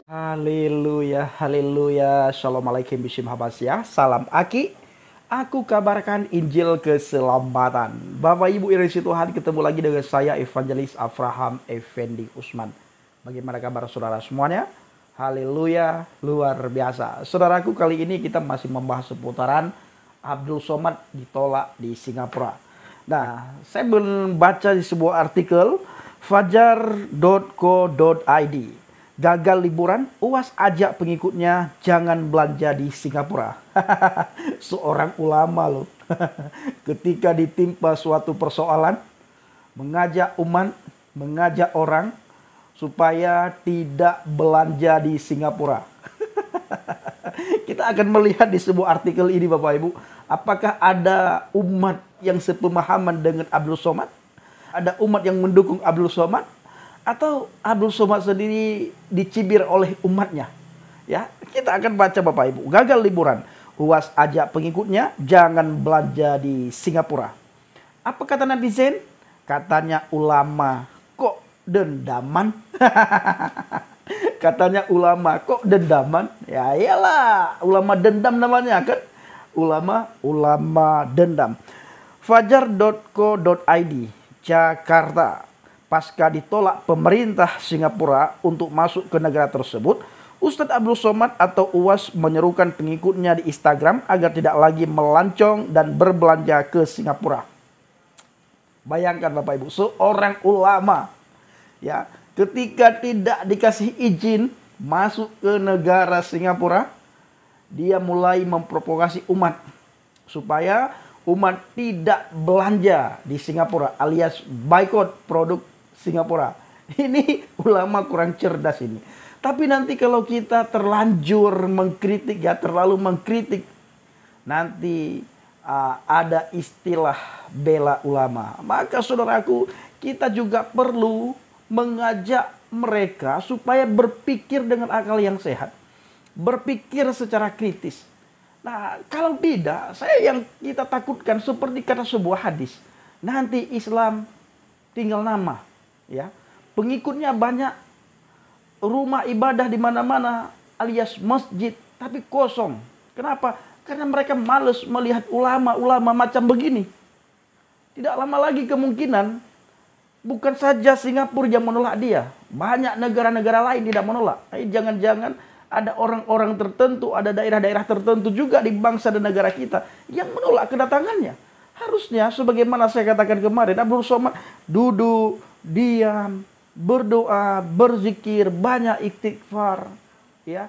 Haleluya, haleluya, shalom alaikum bishim habasya, salam aki. Aku kabarkan Injil keselamatan. Bapak Ibu irisi Tuhan, ketemu lagi dengan saya Evangelis Abraham Effendi Usman. Bagaimana kabar saudara semuanya? Haleluya, luar biasa. Saudaraku, kali ini kita masih membahas seputaran Abdul Somad ditolak di Singapura. Nah, saya membaca di sebuah artikel fajar.co.id. Gagal liburan, UAS ajak pengikutnya jangan belanja di Singapura. Seorang ulama loh. Ketika ditimpa suatu persoalan, mengajak umat, mengajak orang supaya tidak belanja di Singapura. Kita akan melihat di sebuah artikel ini Bapak Ibu, apakah ada umat yang sepemahaman dengan Abdul Somad? Ada umat yang mendukung Abdul Somad? Atau Abdul Somad sendiri dicibir oleh umatnya? Ya, kita akan baca Bapak Ibu. Gagal liburan, UAS ajak pengikutnya jangan belanja di Singapura. Apa kata netizen? Katanya ulama kok dendaman. Katanya ulama kok dendaman. Ya iyalah, ulama dendam namanya kan. Ulama dendam. Fajar.co.id Jakarta. Pasca ditolak pemerintah Singapura untuk masuk ke negara tersebut, Ustadz Abdul Somad atau UAS menyerukan pengikutnya di Instagram agar tidak lagi melancong dan berbelanja ke Singapura. Bayangkan Bapak Ibu, seorang ulama ya, ketika tidak dikasih izin masuk ke negara Singapura, dia mulai memprovokasi umat supaya umat tidak belanja di Singapura alias boikot produk Singapura. Ini ulama kurang cerdas ini. Tapi nanti kalau kita terlanjur mengkritik ya, terlalu mengkritik, nanti ada istilah bela ulama. Maka saudaraku, kita juga perlu mengajak mereka supaya berpikir dengan akal yang sehat. Berpikir secara kritis. Nah, kalau tidak, yang kita takutkan seperti kata sebuah hadis. Nanti Islam tinggal nama. Ya, pengikutnya banyak, rumah ibadah di mana-mana alias masjid tapi kosong. Kenapa? Karena mereka malas melihat ulama-ulama macam begini. Tidak lama lagi kemungkinan bukan saja Singapura yang menolak dia, banyak negara-negara lain tidak menolak. Jangan-jangan ada orang-orang tertentu, ada daerah-daerah tertentu juga di bangsa dan negara kita yang menolak kedatangannya. Harusnya sebagaimana saya katakan kemarin, Abdul Somad duduk, diam, berdoa, berzikir, banyak istighfar, ya,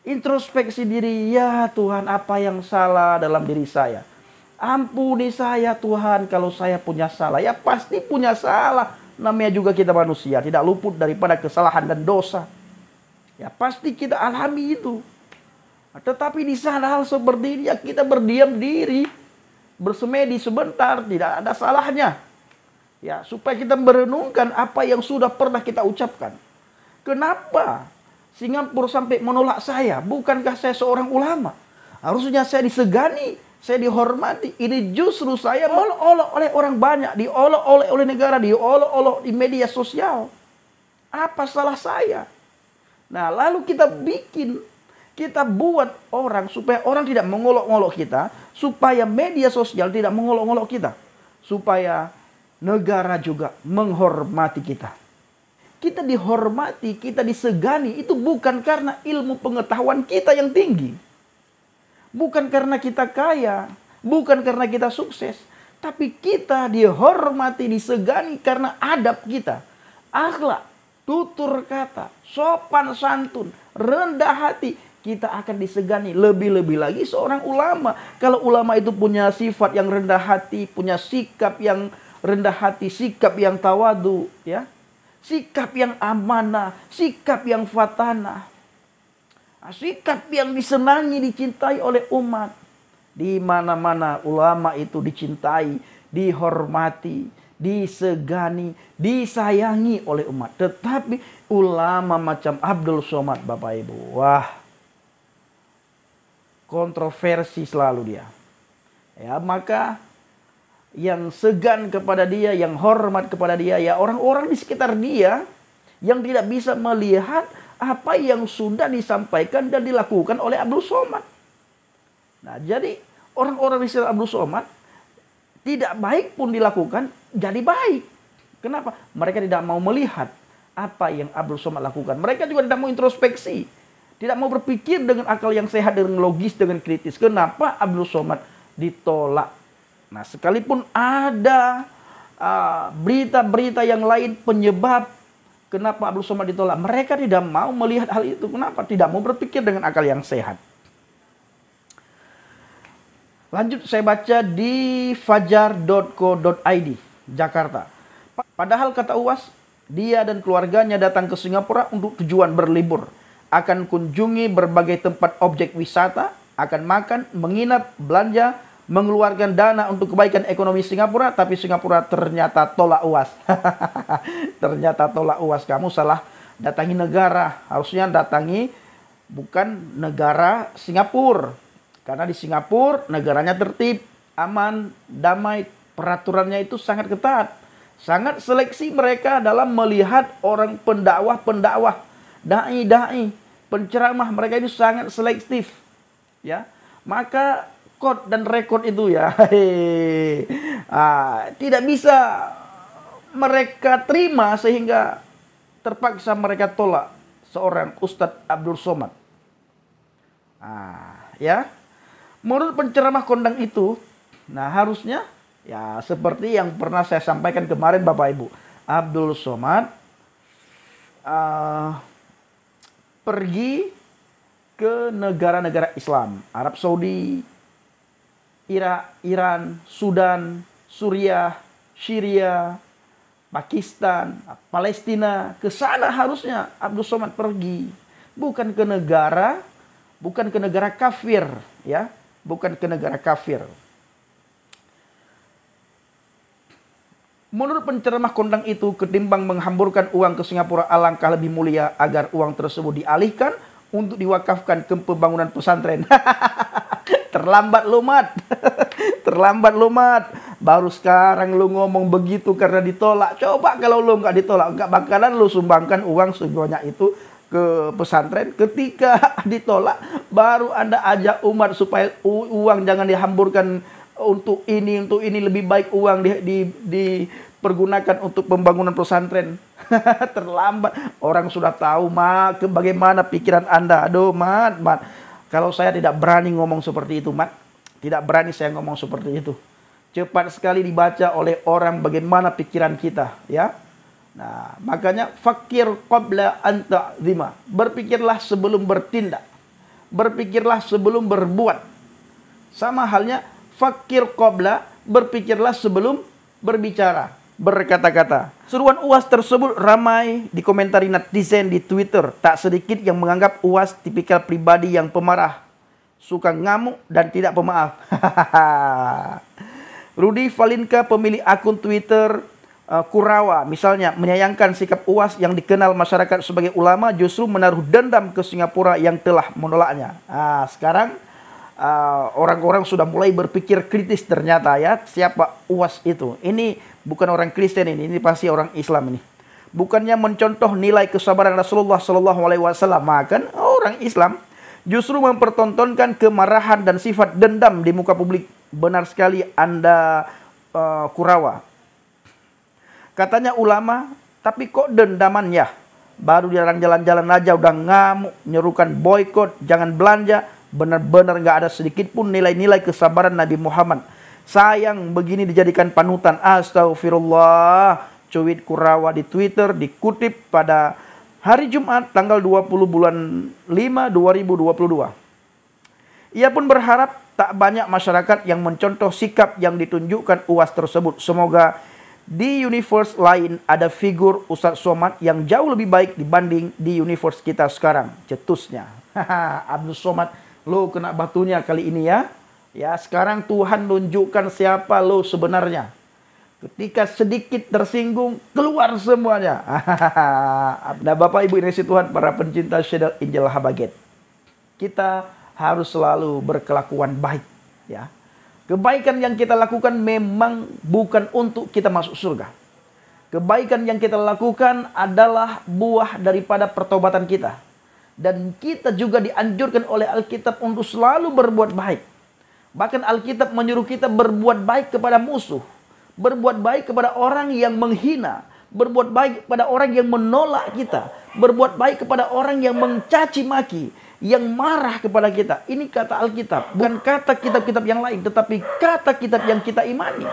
introspeksi diri. Ya Tuhan, apa yang salah dalam diri saya? Ampuni saya Tuhan kalau saya punya salah. Ya pasti punya salah. Namanya juga kita manusia, tidak luput daripada kesalahan dan dosa. Ya pasti kita alami itu. Tetapi di sana hal seperti ini ya kita berdiam diri, bersemedi sebentar, tidak ada salahnya. Ya, supaya kita merenungkan apa yang sudah pernah kita ucapkan. Kenapa Singapura sampai menolak saya? Bukankah saya seorang ulama? Harusnya saya disegani, saya dihormati. Ini justru saya diolok-olok oleh orang banyak, diolok-olok oleh negara, diolok-olok di media sosial. Apa salah saya? Nah, lalu kita buat orang supaya orang tidak mengolok-olok kita, supaya media sosial tidak mengolok-olok kita, supaya negara juga menghormati kita. Kita dihormati, kita disegani itu bukan karena ilmu pengetahuan kita yang tinggi. Bukan karena kita kaya, bukan karena kita sukses, tapi kita dihormati, disegani karena adab kita, akhlak, tutur kata, sopan santun, rendah hati. Kita akan disegani. Lebih-lebih lagi seorang ulama. Kalau ulama itu punya sifat yang rendah hati, punya sikap yang rendah hati, sikap yang tawadu, ya, sikap yang amanah, sikap yang fatanah, sikap yang disenangi, dicintai oleh umat. Di mana-mana ulama itu dicintai, dihormati, disegani, disayangi oleh umat. Tetapi ulama macam Abdul Somad Bapak Ibu, wah, kontroversi selalu dia. Ya, maka yang segan kepada dia, yang hormat kepada dia, ya orang-orang di sekitar dia yang tidak bisa melihat apa yang sudah disampaikan dan dilakukan oleh Abdul Somad. Nah, jadi orang-orang di sekitar Abdul Somad tidak baik pun dilakukan jadi baik. Kenapa? Mereka tidak mau melihat apa yang Abdul Somad lakukan. Mereka juga tidak mau introspeksi, tidak mau berpikir dengan akal yang sehat, dengan logis, dengan kritis. Kenapa Abdul Somad ditolak? Nah, sekalipun ada berita-berita yang lain penyebab kenapa Abdul Somad ditolak, mereka tidak mau melihat hal itu. Kenapa? Tidak mau berpikir dengan akal yang sehat. Lanjut saya baca di fajar.co.id, Jakarta. Padahal kata UAS, dia dan keluarganya datang ke Singapura untuk tujuan berlibur. Akan kunjungi berbagai tempat objek wisata, akan makan, menginap, belanja, mengeluarkan dana untuk kebaikan ekonomi Singapura, tapi Singapura ternyata tolak UAS. Ternyata tolak UAS. Kamu salah datangi negara. Harusnya datangi bukan negara Singapura. Karena di Singapura negaranya tertib, aman, damai, peraturannya itu sangat ketat. Sangat seleksi mereka dalam melihat orang pendakwah-pendakwah, dai-dai, penceramah, mereka itu sangat selektif. Ya. Maka kode dan rekod itu ya tidak bisa mereka terima sehingga terpaksa mereka tolak seorang Ustadz Abdul Somad. Ya, menurut penceramah kondang itu, nah harusnya ya seperti yang pernah saya sampaikan kemarin Bapak Ibu, Abdul Somad pergi ke negara-negara Islam, Arab Saudi, Iran, Sudan, Suriah, Syria, Pakistan, Palestina. Ke sana harusnya Abdul Somad pergi. Bukan ke negara kafir, ya. Bukan ke negara kafir. Menurut penceramah kondang itu, ketimbang menghamburkan uang ke Singapura, alangkah lebih mulia agar uang tersebut dialihkan untuk diwakafkan ke pembangunan pesantren. Terlambat lu, Mat. Terlambat lu, Mat. Baru sekarang lu ngomong begitu karena ditolak. Coba kalau lu nggak ditolak, nggak bakalan lu sumbangkan uang sebanyak itu ke pesantren. Ketika ditolak, baru Anda ajak umat supaya uang jangan dihamburkan untuk ini lebih baik uang dipergunakan untuk pembangunan pesantren. Terlambat. Orang sudah tahu, Mat, bagaimana pikiran Anda. Aduh, Mat. Kalau saya tidak berani ngomong seperti itu, Mat. Tidak berani saya ngomong seperti itu. Cepat sekali dibaca oleh orang bagaimana pikiran kita, ya. Nah, makanya fakir qabla an ta'zima. Berpikirlah sebelum bertindak. Berpikirlah sebelum berbuat. Sama halnya fakir qabla, berpikirlah sebelum berbicara, berkata-kata. Seruan UAS tersebut ramai dikomentari netizen di Twitter. Tak sedikit yang menganggap UAS tipikal pribadi yang pemarah, suka ngamuk dan tidak pemaaf. Rudy Valinka, pemilik akun Twitter Kurawa, misalnya, menyayangkan sikap UAS yang dikenal masyarakat sebagai ulama justru menaruh dendam ke Singapura yang telah menolaknya. Sekarang orang-orang sudah mulai berpikir kritis ternyata, ya, siapa UAS itu. Ini bukan orang Kristen ini pasti orang Islam ini. Bukannya mencontoh nilai kesabaran Rasulullah SAW, maka orang Islam justru mempertontonkan kemarahan dan sifat dendam di muka publik. Benar sekali Anda, Kurawa. Katanya ulama, tapi kok dendaman ya? Baru dilarang jalan-jalan aja udah ngamuk, nyerukan boykot, jangan belanja. Benar-benar nggak ada sedikit pun nilai-nilai kesabaran Nabi Muhammad. Sayang begini dijadikan panutan. Astagfirullah. Cuit Kurawa di Twitter dikutip pada hari Jumat tanggal 20 bulan 5 2022. Ia pun berharap tak banyak masyarakat yang mencontoh sikap yang ditunjukkan UAS tersebut. Semoga di universe lain ada figur Ustadz Somad yang jauh lebih baik dibanding di universe kita sekarang. Cetusnya. Abdul Somad, lo kena batunya kali ini ya. Ya, sekarang Tuhan tunjukkan siapa lo sebenarnya. Ketika sedikit tersinggung, keluar semuanya. Nah, Bapak Ibu Indonesia Tuhan, para pencinta channel Injil Habaget, kita harus selalu berkelakuan baik, ya. Kebaikan yang kita lakukan memang bukan untuk kita masuk surga. Kebaikan yang kita lakukan adalah buah daripada pertobatan kita. Dan kita juga dianjurkan oleh Alkitab untuk selalu berbuat baik. Bahkan Alkitab menyuruh kita berbuat baik kepada musuh. Berbuat baik kepada orang yang menghina. Berbuat baik kepada orang yang menolak kita. Berbuat baik kepada orang yang mencaci maki. Yang marah kepada kita. Ini kata Alkitab. Bukan kata kitab-kitab yang lain. Tetapi kata kitab yang kita imani.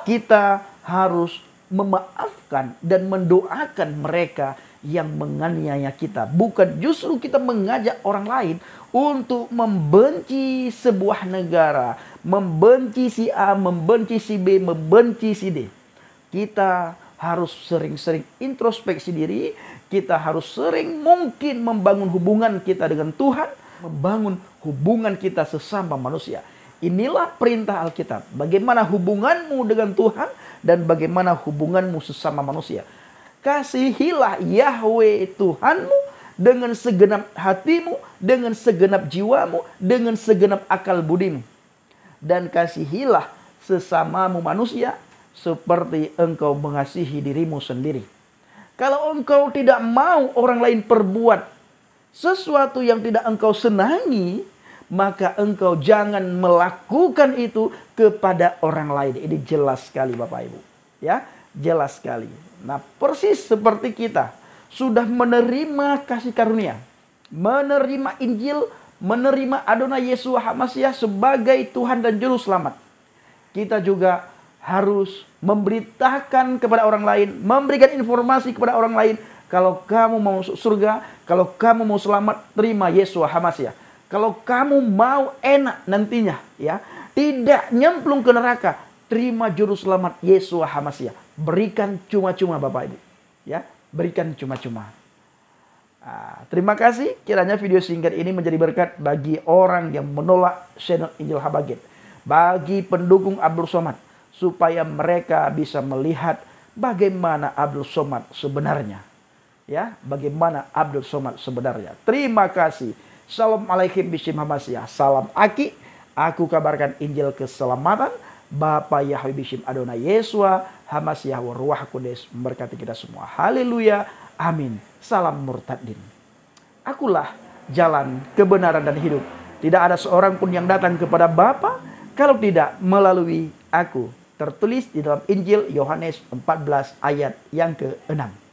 Kita harus memaafkan dan mendoakan mereka yang menganiaya kita. Bukan justru kita mengajak orang lain untuk membenci sebuah negara. Membenci si A, membenci si B, membenci si D. Kita harus sering-sering introspeksi diri. Kita harus sering mungkin membangun hubungan kita dengan Tuhan. Membangun hubungan kita sesama manusia. Inilah perintah Alkitab. Bagaimana hubunganmu dengan Tuhan dan bagaimana hubunganmu sesama manusia. Kasihilah Yahweh Tuhanmu dengan segenap hatimu, dengan segenap jiwamu, dengan segenap akal budimu. Dan kasihilah sesamamu manusia seperti engkau mengasihi dirimu sendiri. Kalau engkau tidak mau orang lain perbuat sesuatu yang tidak engkau senangi, maka engkau jangan melakukan itu kepada orang lain. Ini jelas sekali Bapak Ibu. Ya, jelas sekali. Nah, persis seperti kita sudah menerima kasih karunia, menerima Injil, menerima Adonai Yesus HaMasiah sebagai Tuhan dan Juru Selamat. Kita juga harus memberitakan kepada orang lain, memberikan informasi kepada orang lain. Kalau kamu mau masuk surga, kalau kamu mau selamat, terima Yesus HaMasiah. Kalau kamu mau enak nantinya, ya, tidak nyemplung ke neraka, terima Juru Selamat Yesus HaMasiah. Berikan cuma-cuma Bapak Ibu, ya, berikan cuma-cuma. Terima kasih. Kiranya video singkat ini menjadi berkat bagi orang yang menolak channel Injil Habaget, bagi pendukung Abdul Somad, supaya mereka bisa melihat bagaimana Abdul Somad sebenarnya. Ya, bagaimana Abdul Somad sebenarnya. Terima kasih. Salam alaikum bishim Hamasiah. Salam Aki. Aku kabarkan Injil keselamatan. Bapa Yahweh bishim Adonai Yesua Hamasiah wa Ruach Kudus memberkati kita semua. Haleluya. Amin. Salam murtadin. Akulah jalan, kebenaran dan hidup. Tidak ada seorang pun yang datang kepada Bapa kalau tidak melalui aku. Tertulis di dalam Injil Yohanes 14 ayat yang ke-6.